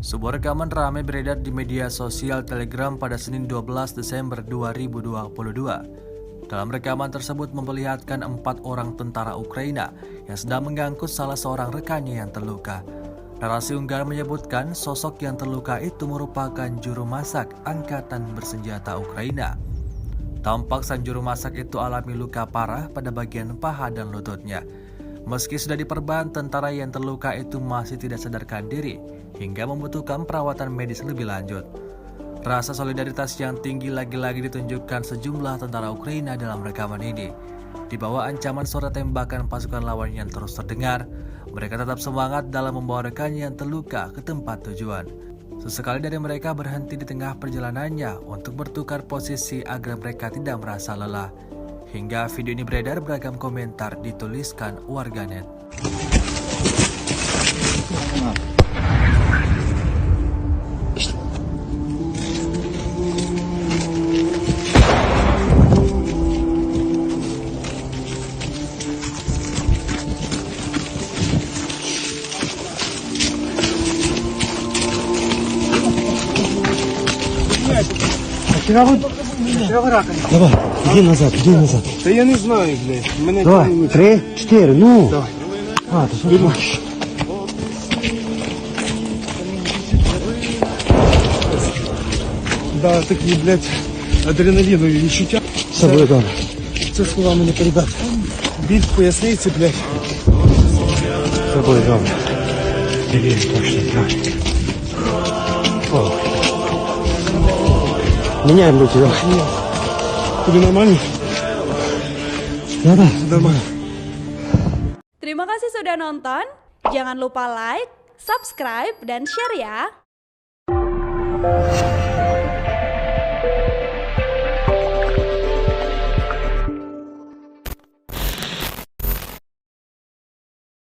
Sebuah rekaman ramai beredar di media sosial Telegram pada Senin 12 Desember 2022. Dalam rekaman tersebut memperlihatkan 4 orang tentara Ukraina yang sedang mengangkut salah seorang rekannya yang terluka. Narasi unggahan menyebutkan sosok yang terluka itu merupakan juru masak angkatan bersenjata Ukraina. Tampak sang juru masak itu alami luka parah pada bagian paha dan lututnya. Meski sudah diperban, tentara yang terluka itu masih tidak sadarkan diri hingga membutuhkan perawatan medis lebih lanjut. Rasa solidaritas yang tinggi lagi-lagi ditunjukkan sejumlah tentara Ukraina dalam rekaman ini. Di bawah ancaman suara tembakan pasukan lawan yang terus terdengar, mereka tetap semangat dalam membawa rekannya yang terluka ke tempat tujuan. Sesekali dari mereka berhenti di tengah perjalanannya untuk bertukar posisi agar mereka tidak merasa lelah. Hingga video ini beredar, beragam komentar dituliskan warganet. Давай, иди назад, иди назад. Та я не знаю, блядь. Мене Давай, коли- 3, 4, ну. Давай. А, ты что хочешь? Да, такі, блядь, адреналінові відчуття. С собой дома. Це словами не передати. Біль в поясниці, блядь. С собой дома. Бери, точно, так. О. Меняем руки, давай. Тобі нормально? Да-да. Нормально. Terima kasih sudah nonton. Jangan lupa like, subscribe, dan share ya.